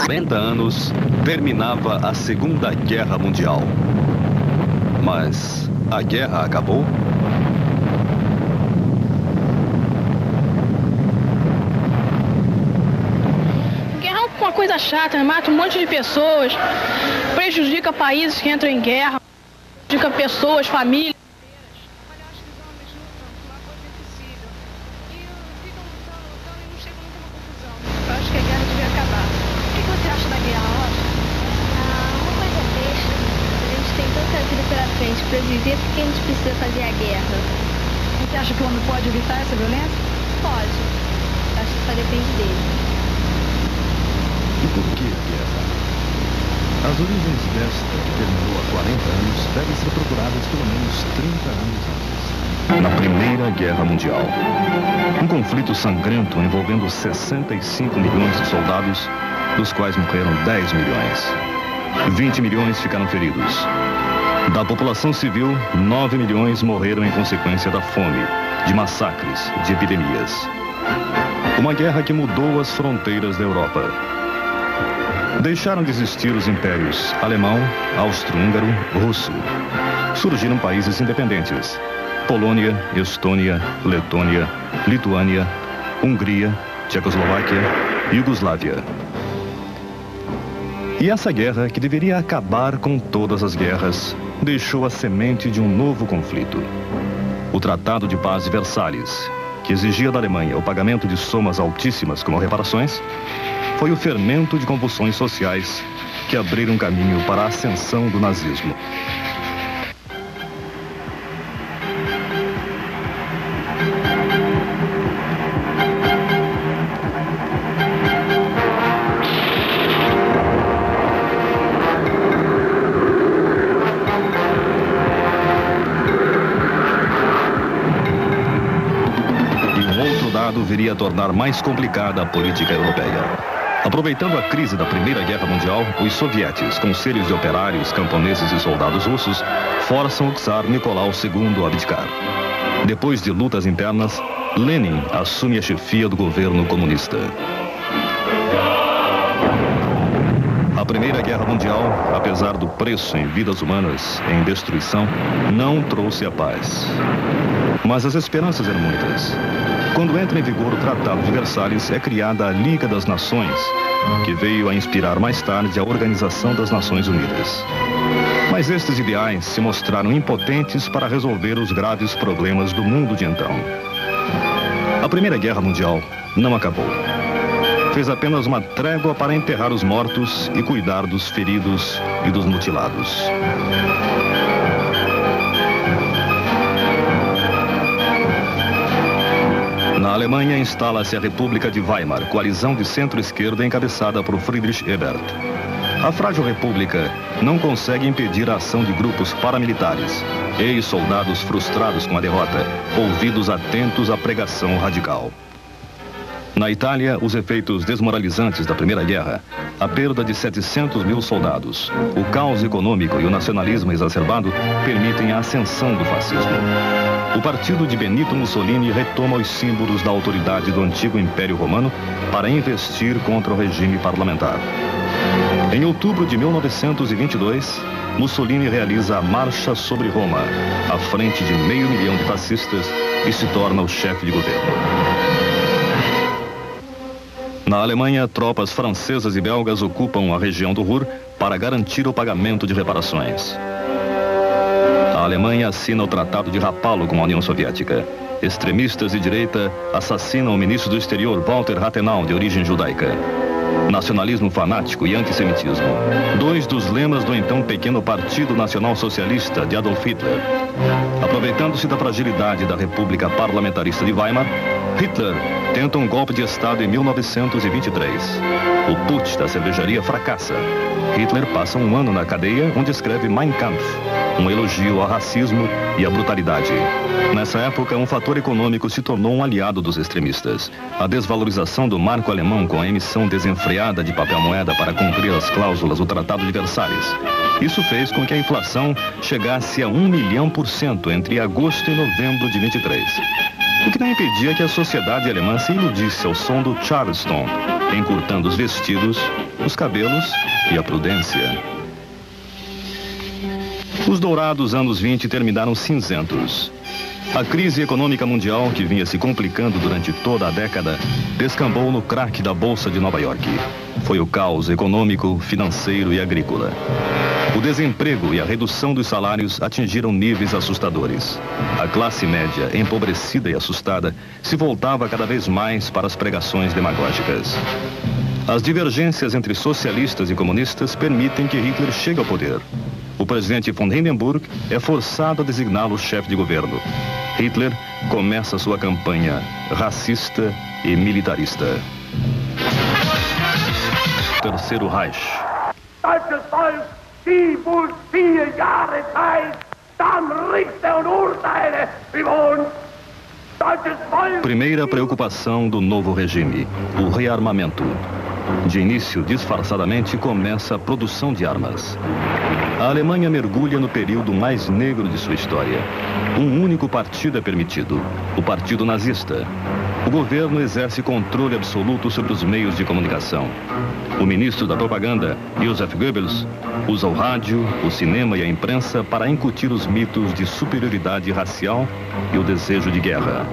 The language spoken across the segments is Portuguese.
40 anos, terminava a Segunda Guerra Mundial. Mas a guerra acabou? Guerra é uma coisa chata, né? Mata um monte de pessoas, prejudica países que entram em guerra, prejudica pessoas, famílias. Para viver, porque a gente precisa fazer a guerra. Você acha que o homem pode evitar essa violência? Pode. Acho que só depende dele. E por que guerra? As origens desta, que terminou há 40 anos, devem ser procuradas pelo menos 30 anos antes. Na Primeira Guerra Mundial. Um conflito sangrento envolvendo 65 milhões de soldados, dos quais morreram 10 milhões. 20 milhões ficaram feridos. Da população civil, 9 milhões morreram em consequência da fome, de massacres, de epidemias. Uma guerra que mudou as fronteiras da Europa. Deixaram de existir os impérios alemão, austro-húngaro, russo. Surgiram países independentes: Polônia, Estônia, Letônia, Lituânia, Hungria, Tchecoslováquia, Iugoslávia. E essa guerra, que deveria acabar com todas as guerras, deixou a semente de um novo conflito. O Tratado de Paz de Versalhes, que exigia da Alemanha o pagamento de somas altíssimas como reparações, foi o fermento de convulsões sociais que abriram caminho para a ascensão do nazismo. Viria a tornar mais complicada a política europeia. Aproveitando a crise da Primeira Guerra Mundial, os sovietes, conselhos de operários, camponeses e soldados russos, forçam o czar Nicolau II a abdicar. Depois de lutas internas, Lenin assume a chefia do governo comunista. A Primeira Guerra Mundial, apesar do preço em vidas humanas, em destruição, não trouxe a paz. Mas as esperanças eram muitas. Quando entra em vigor o Tratado de Versalhes, é criada a Liga das Nações, que veio a inspirar mais tarde a Organização das Nações Unidas. Mas estes ideais se mostraram impotentes para resolver os graves problemas do mundo de então. A Primeira Guerra Mundial não acabou. Fez apenas uma trégua para enterrar os mortos e cuidar dos feridos e dos mutilados. Na Alemanha, instala-se a República de Weimar, coalizão de centro-esquerda encabeçada por Friedrich Ebert. A frágil república não consegue impedir a ação de grupos paramilitares, ex-soldados frustrados com a derrota, ouvidos atentos à pregação radical. Na Itália, os efeitos desmoralizantes da Primeira Guerra, a perda de 700 mil soldados, o caos econômico e o nacionalismo exacerbado permitem a ascensão do fascismo. O partido de Benito Mussolini retoma os símbolos da autoridade do antigo Império Romano para investir contra o regime parlamentar. Em outubro de 1922, Mussolini realiza a Marcha sobre Roma, à frente de 500 mil de fascistas, e se torna o chefe de governo. Na Alemanha, tropas francesas e belgas ocupam a região do Ruhr para garantir o pagamento de reparações. A Alemanha assina o Tratado de Rapallo com a União Soviética. Extremistas de direita assassinam o ministro do Exterior, Walter Rathenau, de origem judaica. Nacionalismo fanático e antissemitismo. Dois dos lemas do então pequeno Partido Nacional Socialista de Adolf Hitler. Aproveitando-se da fragilidade da República Parlamentarista de Weimar, Hitler tenta um golpe de Estado em 1923. O putsch da cervejaria fracassa. Hitler passa um ano na cadeia, onde escreve Mein Kampf, um elogio ao racismo e à brutalidade. Nessa época, um fator econômico se tornou um aliado dos extremistas. A desvalorização do marco alemão com a emissão desenfreada de papel-moeda para cumprir as cláusulas do Tratado de Versalhes. Isso fez com que a inflação chegasse a 1.000.000% entre agosto e novembro de 23. O que não impedia que a sociedade alemã se iludisse ao som do Charleston, encurtando os vestidos os cabelos e a prudência. Os dourados anos 20 terminaram cinzentos. A crise econômica mundial, que vinha se complicando durante toda a década, descambou no craque da Bolsa de Nova York. Foi o caos econômico, financeiro e agrícola. O desemprego e a redução dos salários atingiram níveis assustadores. A classe média, empobrecida e assustada, se voltava cada vez mais para as pregações demagógicas. As divergências entre socialistas e comunistas permitem que Hitler chegue ao poder. O presidente von Hindenburg é forçado a designá-lo chefe de governo. Hitler começa sua campanha racista e militarista. Terceiro Reich. Deutsches Volk, die wohl 4 Jahre Zeit, dann richte und urteile über uns. Deutsches Volk. Primeira preocupação do novo regime: o rearmamento. De início, disfarçadamente, começa a produção de armas. A Alemanha mergulha no período mais negro de sua história. Um único partido é permitido: o Partido Nazista. O governo exerce controle absoluto sobre os meios de comunicação. O ministro da propaganda, Joseph Goebbels, usa o rádio, o cinema e a imprensa para incutir os mitos de superioridade racial e o desejo de guerra.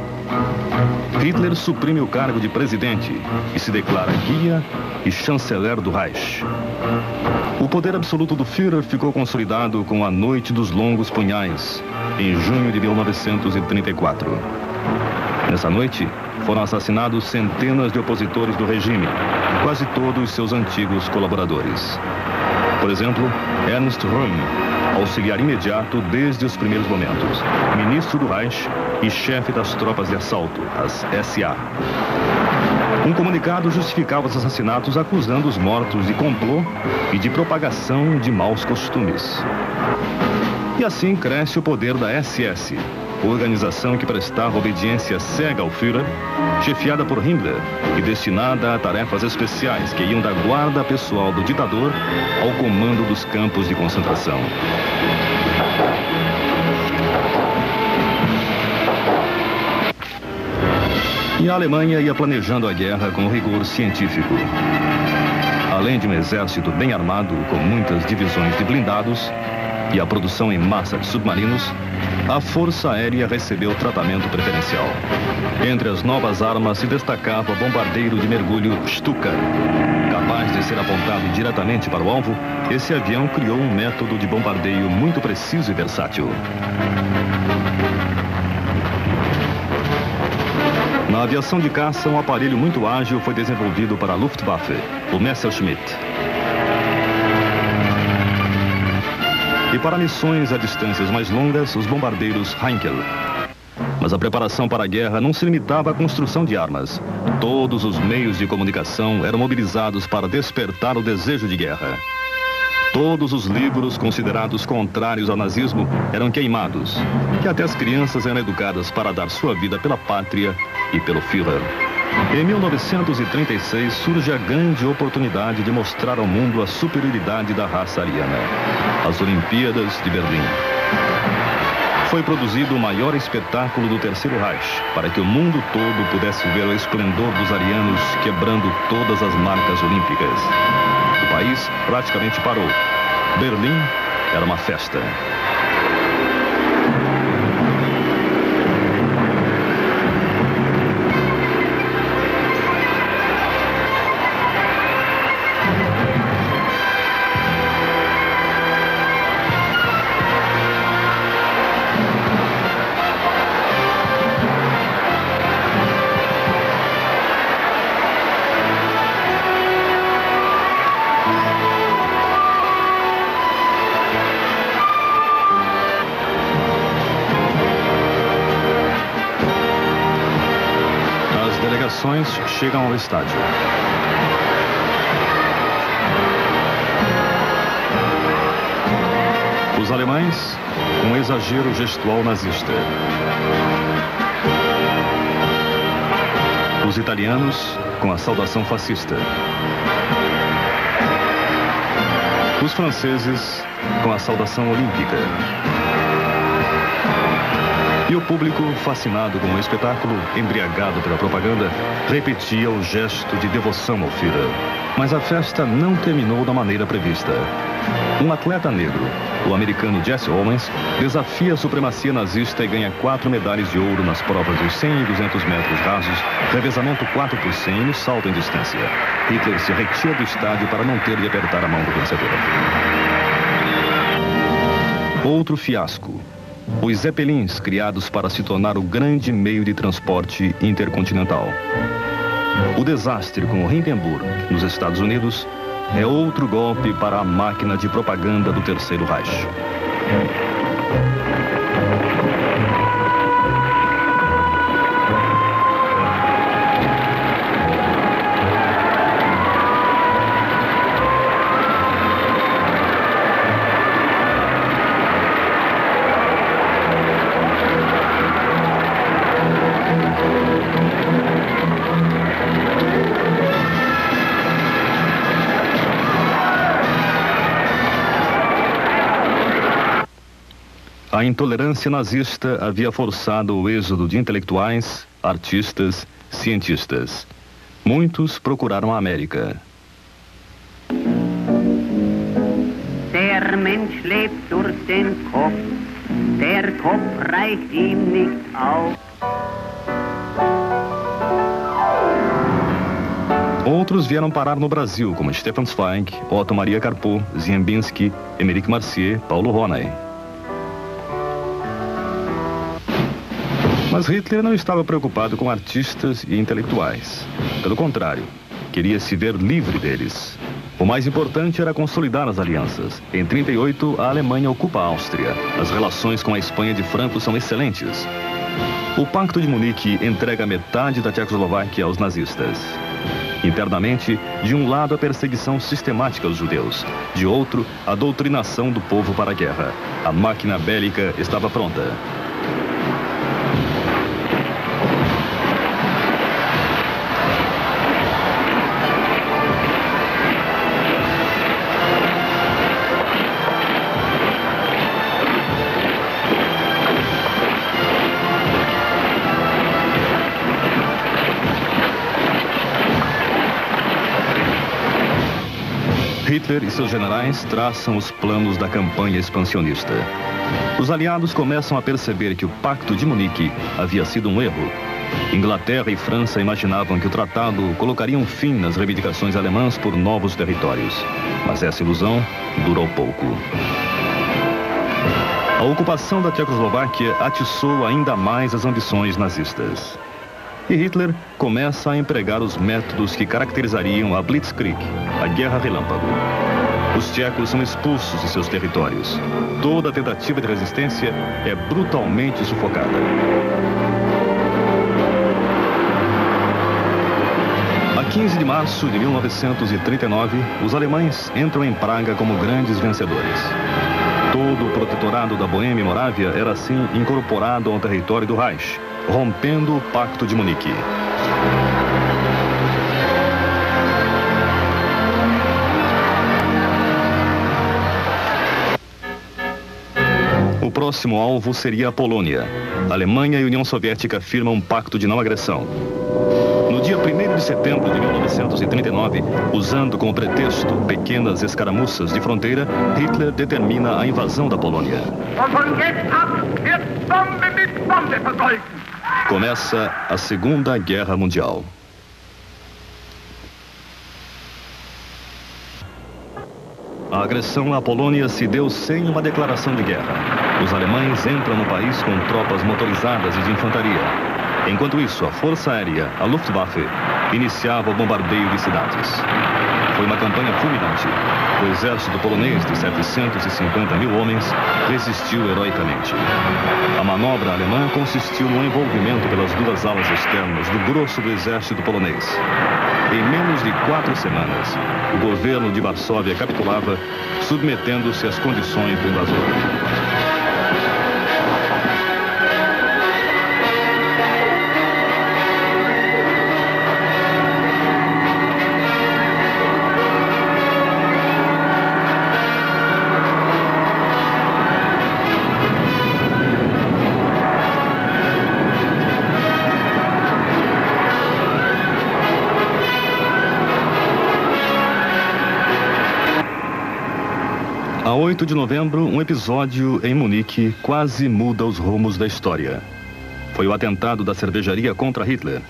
Hitler suprime o cargo de presidente e se declara guia e chanceler do Reich. O poder absoluto do Führer ficou consolidado com a Noite dos Longos Punhais, em junho de 1934. Nessa noite, foram assassinados centenas de opositores do regime, quase todos seus antigos colaboradores. Por exemplo, Ernst Röhm, auxiliar imediato desde os primeiros momentos, ministro do Reich e chefe das tropas de assalto, as SA. Um comunicado justificava os assassinatos acusando os mortos de complô e de propagação de maus costumes. E assim cresce o poder da SS, organização que prestava obediência cega ao Führer, chefiada por Himmler e destinada a tarefas especiais que iam da guarda pessoal do ditador ao comando dos campos de concentração. E a Alemanha ia planejando a guerra com rigor científico. Além de um exército bem armado, com muitas divisões de blindados e a produção em massa de submarinos, a Força Aérea recebeu tratamento preferencial. Entre as novas armas se destacava o bombardeiro de mergulho Stuka. Capaz de ser apontado diretamente para o alvo, esse avião criou um método de bombardeio muito preciso e versátil. Na aviação de caça, um aparelho muito ágil foi desenvolvido para a Luftwaffe, o Messerschmitt. E para missões a distâncias mais longas, os bombardeiros Heinkel. Mas a preparação para a guerra não se limitava à construção de armas. Todos os meios de comunicação eram mobilizados para despertar o desejo de guerra. Todos os livros considerados contrários ao nazismo eram queimados, e até as crianças eram educadas para dar sua vida pela pátria e pelo Führer. Em 1936 surge a grande oportunidade de mostrar ao mundo a superioridade da raça ariana: as Olimpíadas de Berlim. Foi produzido o maior espetáculo do Terceiro Reich, para que o mundo todo pudesse ver o esplendor dos arianos quebrando todas as marcas olímpicas. O país praticamente parou. Berlim era uma festa. Chegam ao estádio. Os alemães, com um exagero gestual nazista. Os italianos, com a saudação fascista. Os franceses, com a saudação olímpica. E o público, fascinado com o espetáculo, embriagado pela propaganda, repetia o gesto de devoção ao Führer. Mas a festa não terminou da maneira prevista. Um atleta negro, o americano Jesse Owens, desafia a supremacia nazista e ganha 4 medalhas de ouro nas provas dos 100 e 200 metros rasos, revezamento 4 por 100 e no salto em distância. Hitler se retira do estádio para não ter de apertar a mão do vencedor. Outro fiasco. Os Zeppelins, criados para se tornar o grande meio de transporte intercontinental. O desastre com o Hindenburg, nos Estados Unidos, é outro golpe para a máquina de propaganda do Terceiro Reich. A intolerância nazista havia forçado o êxodo de intelectuais, artistas, cientistas. Muitos procuraram a América. Der Mensch lebt durch den Kopf, der Kopf reicht ihm nicht auf. Outros vieram parar no Brasil, como Stefan Zweig, Otto Maria Carpo, Ziembinski, Émeric Marcier, Paulo Ronay. Mas Hitler não estava preocupado com artistas e intelectuais. Pelo contrário, queria se ver livre deles. O mais importante era consolidar as alianças. Em 1938, a Alemanha ocupa a Áustria. As relações com a Espanha de Franco são excelentes. O Pacto de Munique entrega metade da Tchecoslováquia aos nazistas. Internamente, de um lado a perseguição sistemática aos judeus, de outro, a doutrinação do povo para a guerra. A máquina bélica estava pronta. Hitler e seus generais traçam os planos da campanha expansionista. Os aliados começam a perceber que o Pacto de Munique havia sido um erro. Inglaterra e França imaginavam que o tratado colocaria um fim nas reivindicações alemãs por novos territórios. Mas essa ilusão durou pouco. A ocupação da Tchecoslováquia atiçou ainda mais as ambições nazistas. E Hitler começa a empregar os métodos que caracterizariam a Blitzkrieg, a Guerra Relâmpago. Os tchecos são expulsos de seus territórios. Toda tentativa de resistência é brutalmente sufocada. A 15 de março de 1939, os alemães entram em Praga como grandes vencedores. Todo o protetorado da Boêmia e Morávia era assim incorporado ao território do Reich, rompendo o Pacto de Munique. O próximo alvo seria a Polônia. A Alemanha e a União Soviética firmam um pacto de não agressão. No dia 1º de setembro de 1939, usando como pretexto pequenas escaramuças de fronteira, Hitler determina a invasão da Polônia. Começa a Segunda Guerra Mundial. A agressão à Polônia se deu sem uma declaração de guerra. Os alemães entram no país com tropas motorizadas e de infantaria. Enquanto isso, a Força Aérea, a Luftwaffe, iniciava o bombardeio de cidades. Foi uma campanha fulminante. O exército polonês de 750 mil homens resistiu heroicamente. A manobra alemã consistiu no envolvimento pelas duas alas externas do grosso do exército polonês. Em menos de 4 semanas, o governo de Varsóvia capitulava, submetendo-se às condições do invasor. A 8 de novembro, um episódio em Munique quase muda os rumos da história. Foi o atentado da cervejaria contra Hitler.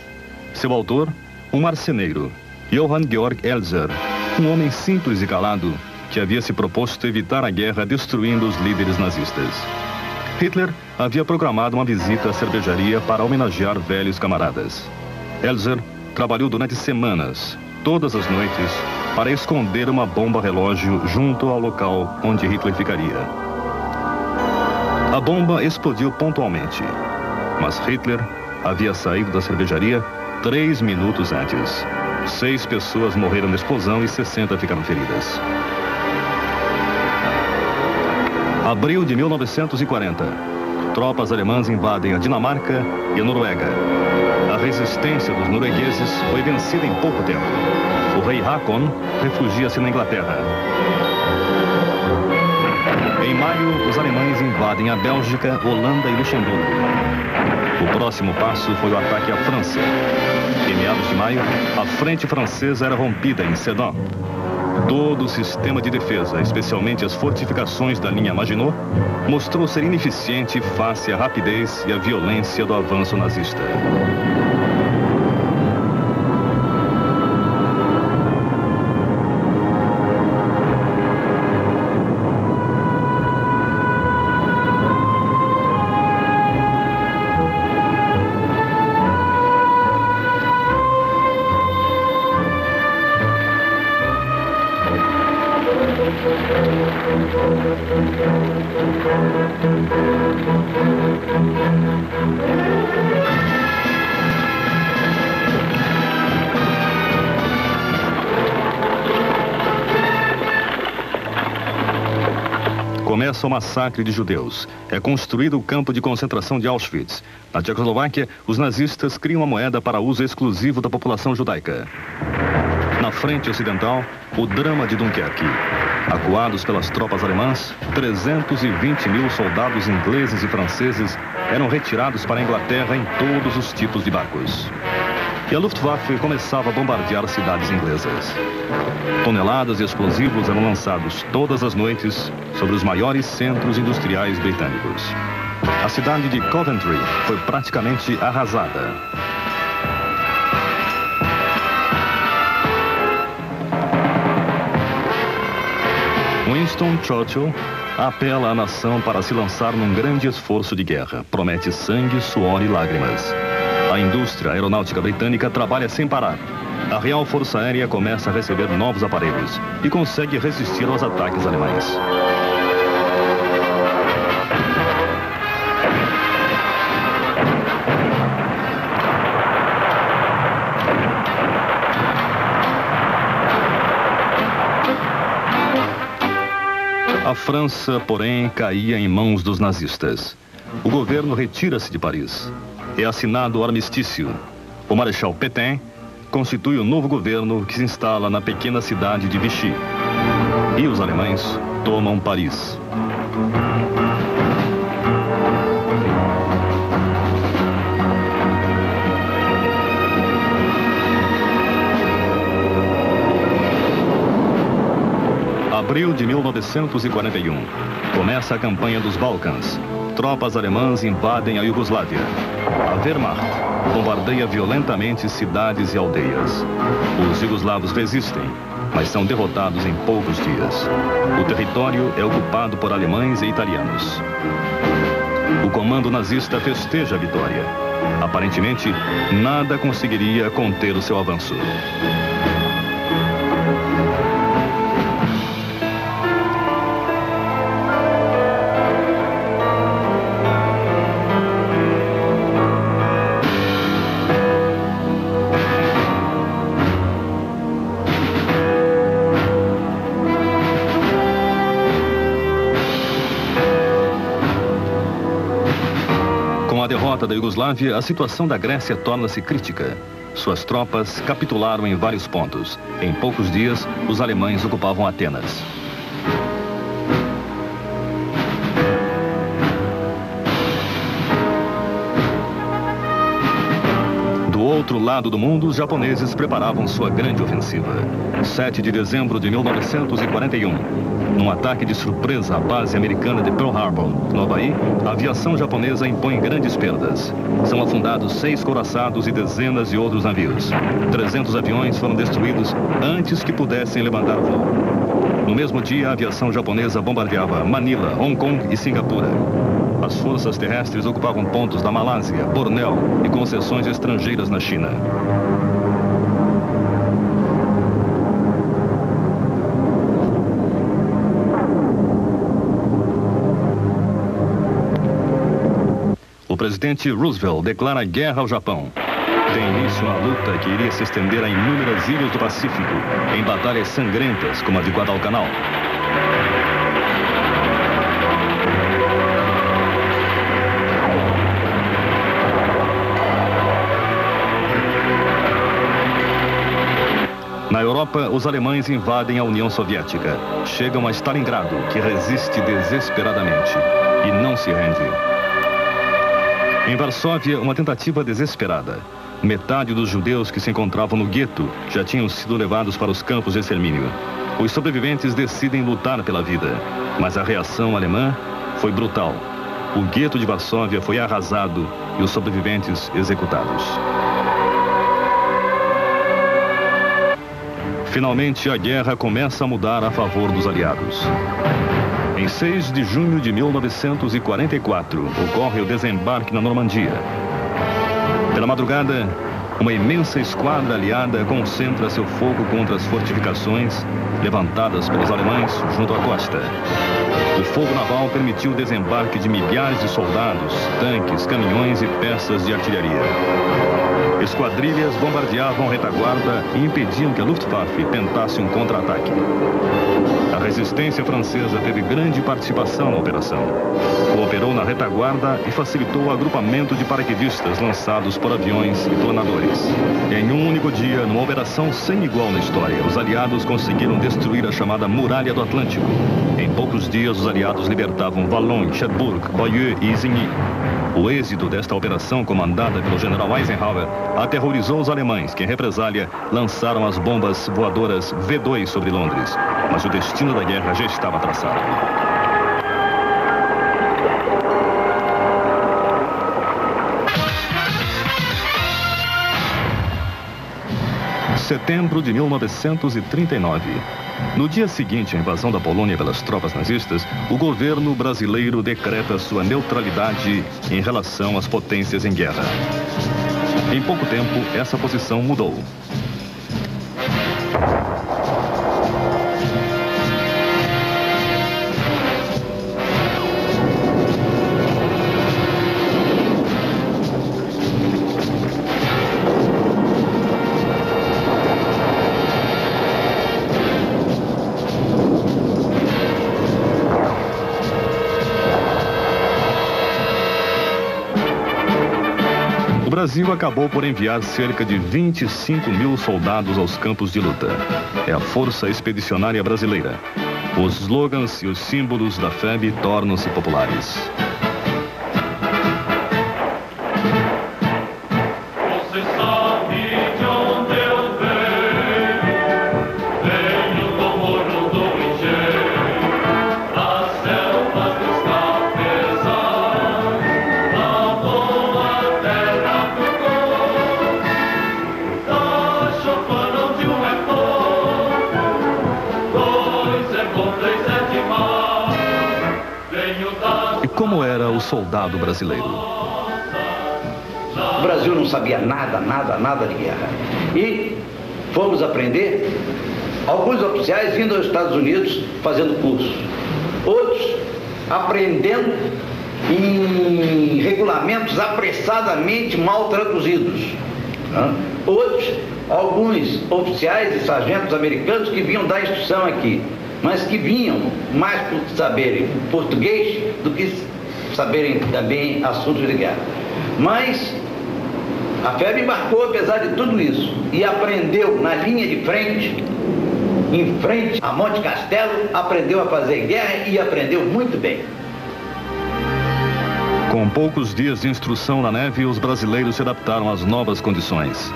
Seu autor, um marceneiro, Johann Georg Elser, um homem simples e calado que havia se proposto evitar a guerra destruindo os líderes nazistas. Hitler havia programado uma visita à cervejaria para homenagear velhos camaradas. Elser trabalhou durante semanas, todas as noites, para esconder uma bomba-relógio junto ao local onde Hitler ficaria. A bomba explodiu pontualmente, mas Hitler havia saído da cervejaria 3 minutos antes. 6 pessoas morreram na explosão e 60 ficaram feridas. Abril de 1940. Tropas alemãs invadem a Dinamarca e a Noruega. A resistência dos noruegueses foi vencida em pouco tempo. O rei Haakon refugia-se na Inglaterra. Em maio, os alemães invadem a Bélgica, Holanda e Luxemburgo. O próximo passo foi o ataque à França. Em meados de maio, a frente francesa era rompida em Sedan. Todo o sistema de defesa, especialmente as fortificações da linha Maginot, mostrou ser ineficiente face à rapidez e à violência do avanço nazista. Começa o massacre de judeus. É construído o campo de concentração de Auschwitz. Na Tchecoslováquia, os nazistas criam uma moeda para uso exclusivo da população judaica. Na frente ocidental, o drama de Dunkerque. Acuados pelas tropas alemãs, 320 mil soldados ingleses e franceses eram retirados para a Inglaterra em todos os tipos de barcos. E a Luftwaffe começava a bombardear cidades inglesas. Toneladas de explosivos eram lançados todas as noites sobre os maiores centros industriais britânicos. A cidade de Coventry foi praticamente arrasada. Winston Churchill apela à nação para se lançar num grande esforço de guerra. Promete sangue, suor e lágrimas. A indústria aeronáutica britânica trabalha sem parar. A Real Força Aérea começa a receber novos aparelhos e consegue resistir aos ataques alemães. A França, porém, caía em mãos dos nazistas. O governo retira-se de Paris. É assinado o armistício. O Marechal Pétain constitui o novo governo que se instala na pequena cidade de Vichy. E os alemães tomam Paris. Abril de 1941. Começa a campanha dos Balcãs. Tropas alemãs invadem a Iugoslávia. A Wehrmacht bombardeia violentamente cidades e aldeias. Os iugoslavos resistem, mas são derrotados em poucos dias. O território é ocupado por alemães e italianos. O comando nazista festeja a vitória. Aparentemente, nada conseguiria conter o seu avanço. Com a derrota da Iugoslávia, a situação da Grécia torna-se crítica. Suas tropas capitularam em vários pontos. Em poucos dias, os alemães ocupavam Atenas. Do outro lado do mundo, os japoneses preparavam sua grande ofensiva. 7 de dezembro de 1941. Num ataque de surpresa à base americana de Pearl Harbor, no Havaí, a aviação japonesa impõe grandes perdas. São afundados 6 couraçados e dezenas de outros navios. 300 aviões foram destruídos antes que pudessem levantar voo. No mesmo dia, a aviação japonesa bombardeava Manila, Hong Kong e Singapura. As forças terrestres ocupavam pontos da Malásia, Bornéu e concessões estrangeiras na China. O presidente Roosevelt declara guerra ao Japão. Tem início uma luta que iria se estender a inúmeras ilhas do Pacífico, em batalhas sangrentas como a de Guadalcanal. Na Europa, os alemães invadem a União Soviética. Chegam a Stalingrado, que resiste desesperadamente e não se rende. Em Varsóvia, uma tentativa desesperada. Metade dos judeus que se encontravam no gueto já tinham sido levados para os campos de extermínio. Os sobreviventes decidem lutar pela vida, mas a reação alemã foi brutal. O gueto de Varsóvia foi arrasado e os sobreviventes executados. Finalmente, a guerra começa a mudar a favor dos aliados. Em 6 de junho de 1944, ocorre o desembarque na Normandia. Pela madrugada, uma imensa esquadra aliada concentra seu fogo contra as fortificações levantadas pelos alemães junto à costa. O fogo naval permitiu o desembarque de milhares de soldados, tanques, caminhões e peças de artilharia. Esquadrilhas bombardeavam a retaguarda e impediam que a Luftwaffe tentasse um contra-ataque. A resistência francesa teve grande participação na operação. Cooperou na retaguarda e facilitou o agrupamento de paraquedistas lançados por aviões e planadores. Em um único dia, numa operação sem igual na história, os aliados conseguiram destruir a chamada Muralha do Atlântico. Em poucos dias, os aliados libertavam Valognes, Cherbourg, Bayeux e Isigny. O êxito desta operação, comandada pelo general Eisenhower, aterrorizou os alemães, que, em represália, lançaram as bombas voadoras V2 sobre Londres. Mas o destino da guerra já estava traçado. Setembro de 1939. No dia seguinte à invasão da Polônia pelas tropas nazistas, o governo brasileiro decreta sua neutralidade em relação às potências em guerra. Em pouco tempo, essa posição mudou. O Brasil acabou por enviar cerca de 25 mil soldados aos campos de luta. É a Força Expedicionária Brasileira. Os slogans e os símbolos da FEB tornam-se populares. Você sabe de onde eu venho do morro do engenho, das selvas dos cafezais, da boa terra do gol, da chopana onde um é pouco, dois é bom, três é demais, venho da... E como era o soldado brasileiro? O Brasil não sabia nada de guerra. E fomos aprender, alguns oficiais vindo aos Estados Unidos fazendo cursos. Outros aprendendo em regulamentos apressadamente mal traduzidos. Outros, alguns oficiais e sargentos americanos que vinham dar instrução aqui, mas que vinham mais por saberem português do que saberem também assuntos de guerra. Mas a FEB embarcou apesar de tudo isso e aprendeu na linha de frente, em frente a Monte Castelo, aprendeu a fazer guerra e aprendeu muito bem. Com poucos dias de instrução na neve, os brasileiros se adaptaram às novas condições.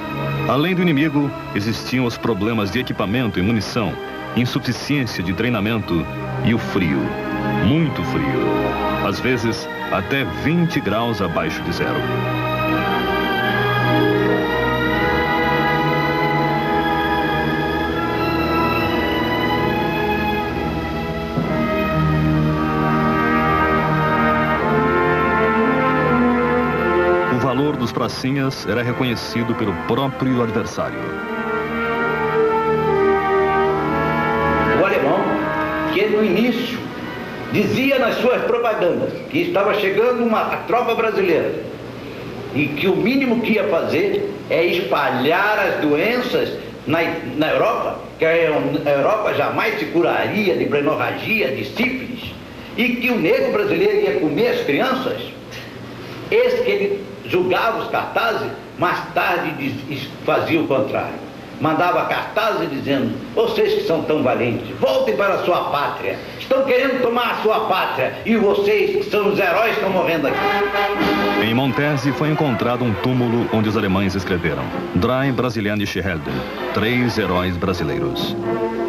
Além do inimigo, existiam os problemas de equipamento e munição, insuficiência de treinamento e o frio. Muito frio. Às vezes, até 20 graus abaixo de zero. O valor dos pracinhas era reconhecido pelo próprio adversário. O alemão, que no início dizia nas suas propagandas que estava chegando uma tropa brasileira e que o mínimo que ia fazer é espalhar as doenças na Europa, que a Europa jamais se curaria de hemorragia, de sífilis, e que o negro brasileiro ia comer as crianças. Esse que ele julgava os cartazes, mais tarde fazia o contrário. Mandava cartazes dizendo: vocês que são tão valentes, voltem para a sua pátria. Estão querendo tomar a sua pátria e vocês, que são os heróis, estão morrendo aqui. Em Montese foi encontrado um túmulo onde os alemães escreveram: Drei brasilianische Helden, 3 heróis brasileiros.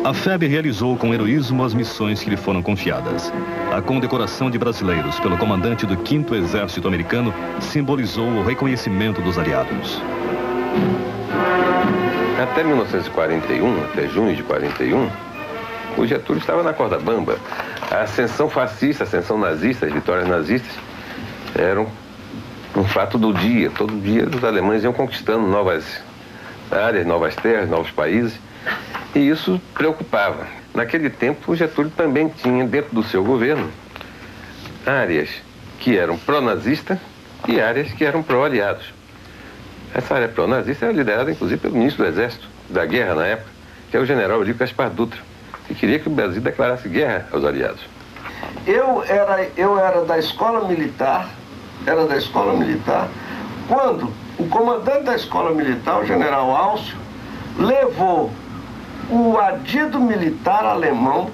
A FEB realizou com heroísmo as missões que lhe foram confiadas. A condecoração de brasileiros pelo comandante do 5º Exército Americano simbolizou o reconhecimento dos aliados. Até 1941, até junho de 41, o Getúlio estava na corda bamba. A ascensão fascista, a ascensão nazista, as vitórias nazistas eram um fato do dia. Todo dia os alemães iam conquistando novas áreas, novas terras, novos países. E isso preocupava. Naquele tempo, o Getúlio também tinha dentro do seu governo áreas que eram pró-nazista e áreas que eram pró-aliados. Essa área pró-nazista era liderada, inclusive, pelo ministro do Exército da Guerra, na época, que é o general Eurico Gaspar Dutra, que queria que o Brasil declarasse guerra aos aliados. Eu era da escola militar, quando o comandante da escola militar, o general Alcio, levou o adido militar alemão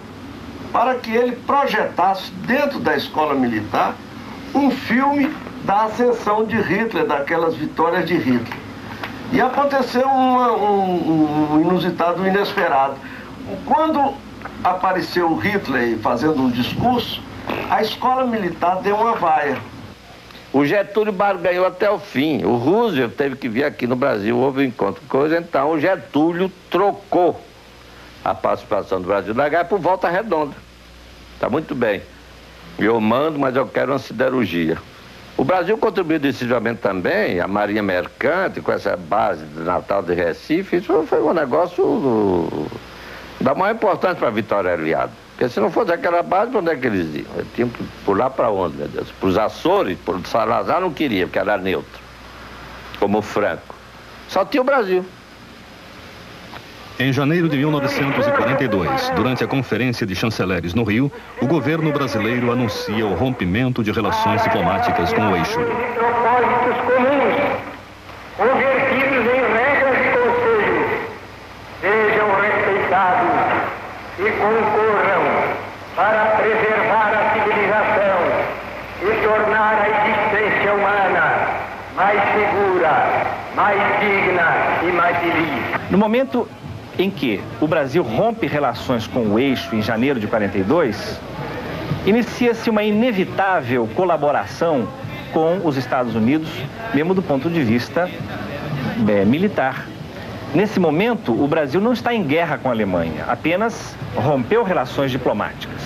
para que ele projetasse dentro da escola militar um filme da ascensão de Hitler, daquelas vitórias de Hitler. E aconteceu um inusitado, um inesperado. Quando apareceu Hitler fazendo um discurso, a escola militar deu uma vaia. O Getúlio barganhou até o fim. O Roosevelt teve que vir aqui no Brasil, houve um encontro com coisa, então o Getúlio trocou a participação do Brasil na guerra por Volta Redonda. Tá muito bem. Eu mando, mas eu quero uma siderurgia. O Brasil contribuiu decisivamente também, a Marinha Mercante, com essa base de Natal de Recife. Isso foi um negócio da maior importância para a vitória aliada. Porque se não fosse aquela base, para onde é que eles iam? Eles tinham que pular para onde, meu Deus? Para os Açores, para o Salazar não queria, porque era neutro, como o Franco. Só tinha o Brasil. Em janeiro de 1942, durante a Conferência de Chanceleres no Rio, o governo brasileiro anuncia o rompimento de relações diplomáticas com o eixo. Propósitos comuns, convertidos em regras de conselho, sejam respeitados e concorram para preservar a civilização e tornar a existência humana mais segura, mais digna e mais feliz. No momento em que o Brasil rompe relações com o eixo em janeiro de 42, inicia-se uma inevitável colaboração com os Estados Unidos, mesmo do ponto de vista militar. Nesse momento, o Brasil não está em guerra com a Alemanha, apenas rompeu relações diplomáticas.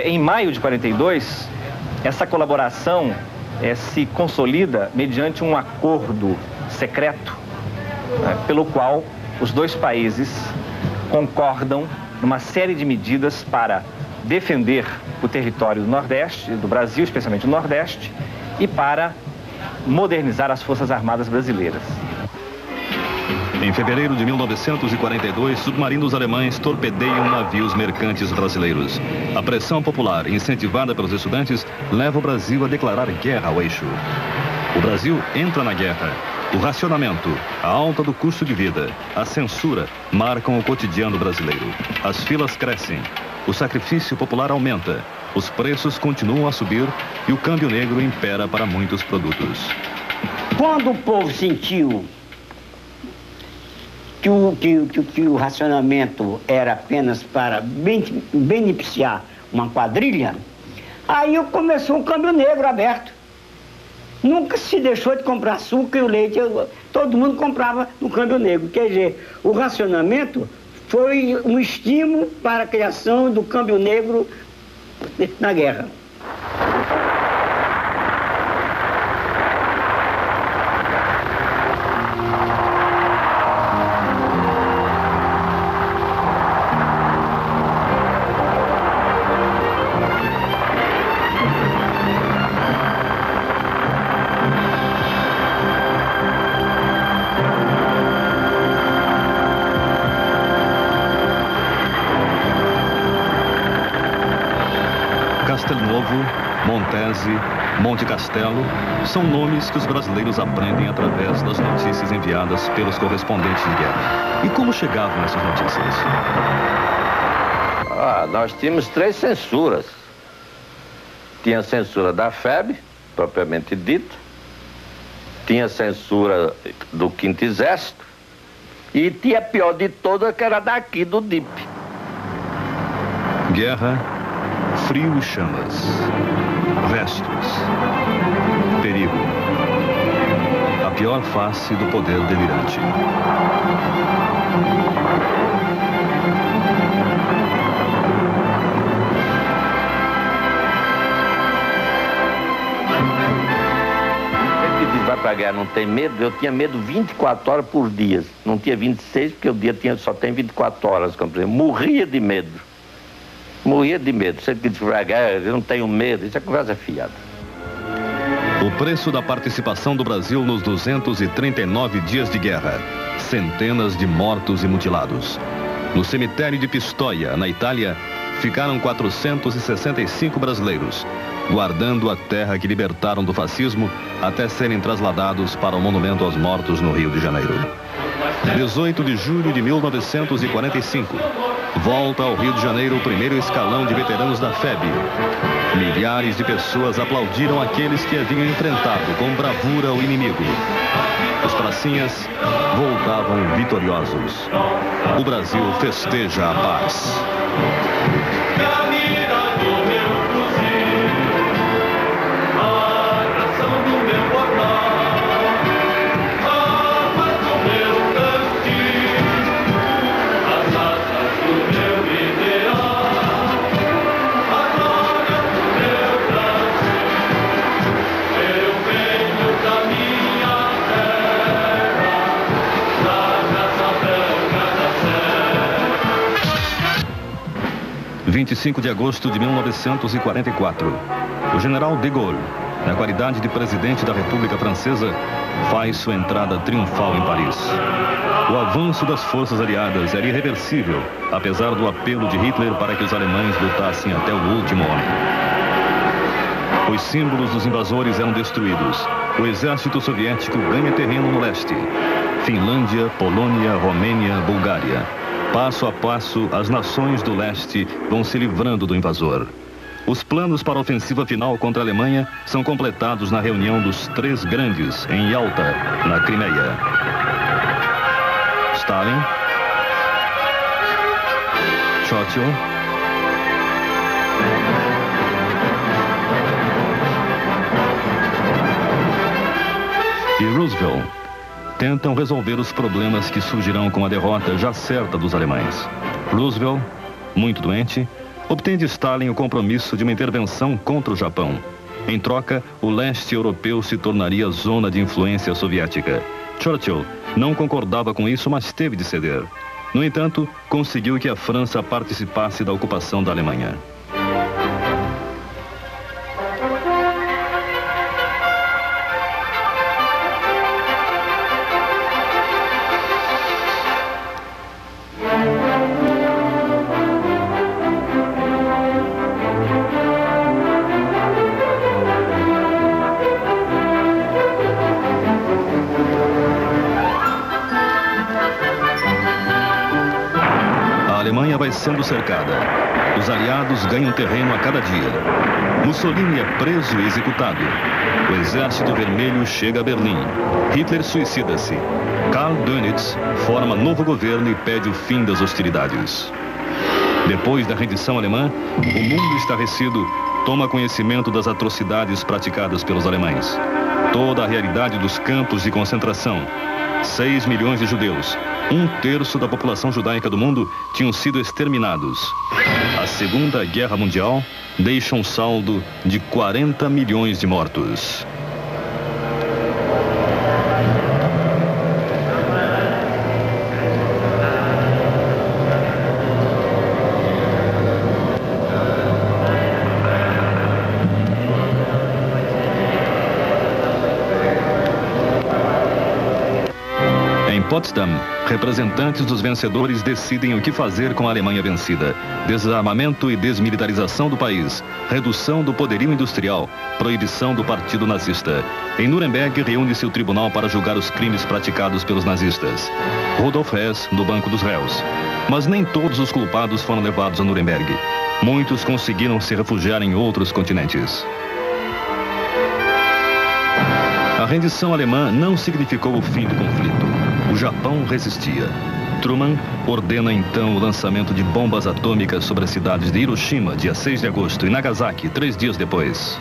Em maio de 42, essa colaboração se consolida mediante um acordo secreto, pelo qual os dois países concordam numa série de medidas para defender o território do Nordeste, do Brasil, especialmente do Nordeste, e para modernizar as Forças Armadas brasileiras. Em fevereiro de 1942, submarinos alemães torpedeiam navios mercantes brasileiros. A pressão popular, incentivada pelos estudantes, leva o Brasil a declarar guerra ao eixo. O Brasil entra na guerra. O racionamento, a alta do custo de vida, a censura marcam o cotidiano brasileiro. As filas crescem. o sacrifício popular aumenta, os preços continuam a subir e o câmbio negro impera para muitos produtos. Quando o povo sentiu que o racionamento era apenas para beneficiar uma quadrilha, aí começou um câmbio negro aberto. Nunca se deixou de comprar açúcar e o leite, todo mundo comprava no câmbio negro. Quer dizer, o racionamento foi um estímulo para a criação do câmbio negro na guerra. Castelnuovo, Montese, Monte Castelo são nomes que os brasileiros aprendem através das notícias enviadas pelos correspondentes de guerra. E como chegavam essas notícias? Nós tínhamos 3 censuras. Tinha a censura da FEB, propriamente dita, tinha a censura do 5º Exército e tinha a pior de todas, que era daqui, do DIP. Guerra, frio e chamas, restos, perigo, a pior face do poder delirante. Ele diz, vai pra guerra, não tem medo? Eu tinha medo 24 horas por dia. Não tinha 26, porque o dia só tem 24 horas. Morria de medo. Morria de medo. Você que diz, eu não tenho medo. Isso é conversa fiada. O preço da participação do Brasil nos 239 dias de guerra. Centenas de mortos e mutilados. No cemitério de Pistoia, na Itália, ficaram 465 brasileiros, guardando a terra que libertaram do fascismo até serem trasladados para o Monumento aos Mortos no Rio de Janeiro. 18 de julho de 1945. Volta ao Rio de Janeiro o primeiro escalão de veteranos da FEB. Milhares de pessoas aplaudiram aqueles que haviam enfrentado com bravura o inimigo. Os pracinhas voltavam vitoriosos. O Brasil festeja a paz. Dia 25 de agosto de 1944, o general de Gaulle, na qualidade de presidente da República Francesa, faz sua entrada triunfal em Paris. O avanço das forças aliadas era irreversível, apesar do apelo de Hitler para que os alemães lutassem até o último homem. Os símbolos dos invasores eram destruídos. O exército soviético ganha terreno no leste. Finlândia, Polônia, Romênia, Bulgária. Passo a passo, as nações do leste vão se livrando do invasor. Os planos para a ofensiva final contra a Alemanha são completados na reunião dos 3 grandes em Yalta, na Crimeia. Stalin, Churchill, e Roosevelt tentam resolver os problemas que surgirão com a derrota já certa dos alemães. Roosevelt, muito doente, obtém de Stalin o compromisso de uma intervenção contra o Japão. Em troca, o leste europeu se tornaria zona de influência soviética. Churchill não concordava com isso, mas teve de ceder. No entanto, conseguiu que a França participasse da ocupação da Alemanha. sendo cercada. Os aliados ganham terreno a cada dia. Mussolini é preso e executado. O Exército Vermelho chega a Berlim. Hitler suicida-se. Karl Dönitz forma novo governo e pede o fim das hostilidades. Depois da rendição alemã, o mundo estarrecido toma conhecimento das atrocidades praticadas pelos alemães. Toda a realidade dos campos de concentração. 6 milhões de judeus, 1/3 da população judaica do mundo, tinham sido exterminados. A Segunda Guerra Mundial deixa um saldo de 40 milhões de mortos. Em Potsdam, representantes dos vencedores decidem o que fazer com a Alemanha vencida. Desarmamento e desmilitarização do país, redução do poderio industrial, proibição do partido nazista. Em Nuremberg, reúne-se o tribunal para julgar os crimes praticados pelos nazistas. Rudolf Hess, do Banco dos Réus. Mas nem todos os culpados foram levados a Nuremberg. Muitos conseguiram se refugiar em outros continentes. A rendição alemã não significou o fim do conflito. O Japão resistia. Truman ordena então o lançamento de bombas atômicas sobre as cidades de Hiroshima, dia 6 de agosto, e Nagasaki, 3 dias depois.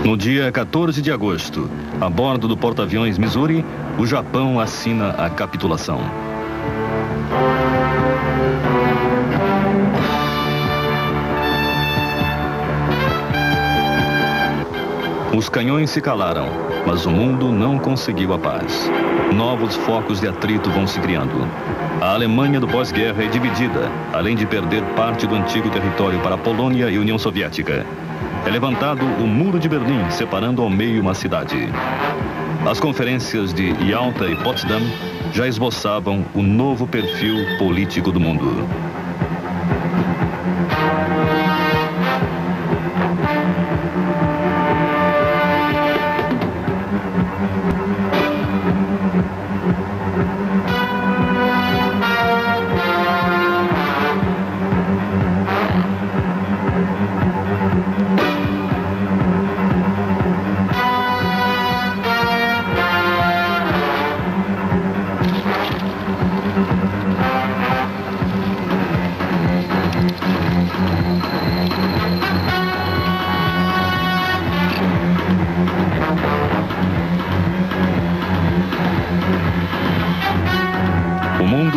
No dia 14 de agosto, a bordo do porta-aviões Missouri, o Japão assina a capitulação. Os canhões se calaram, mas o mundo não conseguiu a paz. Novos focos de atrito vão se criando. A Alemanha do pós-guerra é dividida, além de perder parte do antigo território para a Polônia e a União Soviética. É levantado o Muro de Berlim, separando ao meio uma cidade. As conferências de Yalta e Potsdam já esboçavam o novo perfil político do mundo.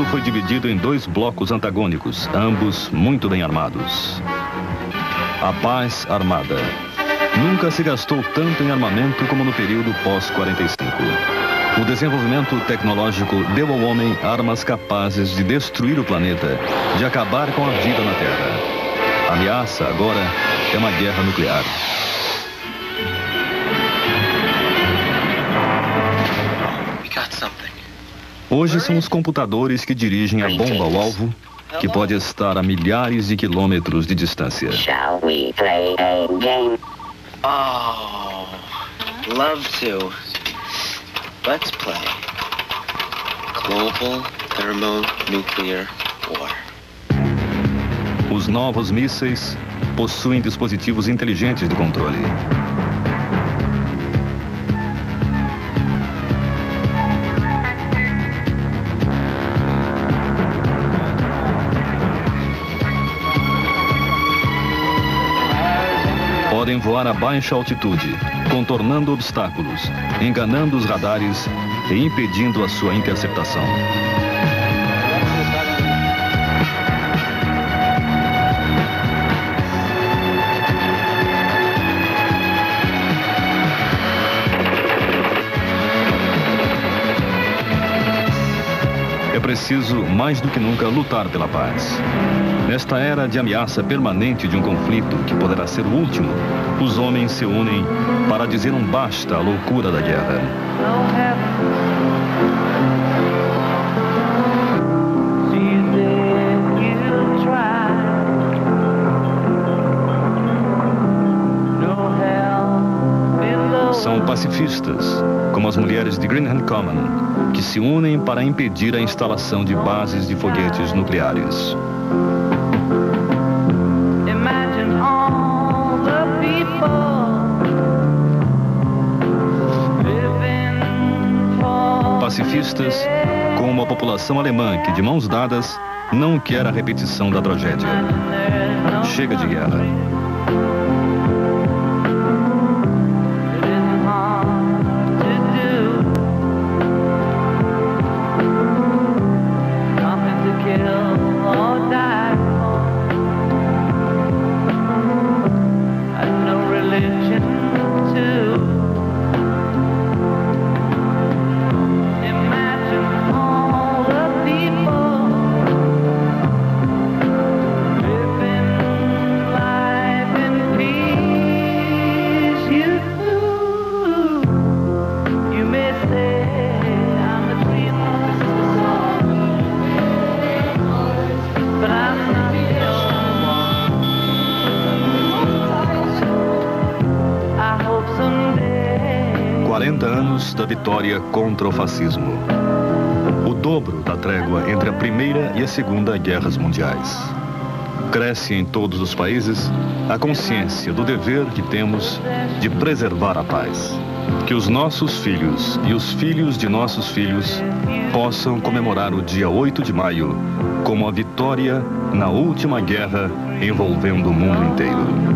Foi dividido em 2 blocos antagônicos, ambos muito bem armados. A paz armada. Nunca se gastou tanto em armamento como no período pós-45. O desenvolvimento tecnológico deu ao homem armas capazes de destruir o planeta, de acabar com a vida na Terra. A ameaça agora é uma guerra nuclear. Hoje são os computadores que dirigem a bomba ao alvo, que pode estar a milhares de quilômetros de distância. Shall we play a game? Oh, love to. Let's play. Global Thermonuclear War. Os novos mísseis possuem dispositivos inteligentes de controle. Podem voar a baixa altitude, contornando obstáculos, enganando os radares e impedindo a sua interceptação. preciso, mais do que nunca, lutar pela paz. Nesta era de ameaça permanente de um conflito que poderá ser o último, os homens se unem para dizer um basta à loucura da guerra. São pacifistas, como as mulheres de Greenham Common, que se unem para impedir a instalação de bases de foguetes nucleares. Pacifistas como a população alemã que, de mãos dadas, não quer a repetição da tragédia. Chega de guerra. Da vitória contra o fascismo. O dobro da trégua entre a Primeira e a Segunda Guerras Mundiais. Cresce em todos os países a consciência do dever que temos de preservar a paz. Que os nossos filhos e os filhos de nossos filhos possam comemorar o dia 8 de maio como a vitória na última guerra envolvendo o mundo inteiro.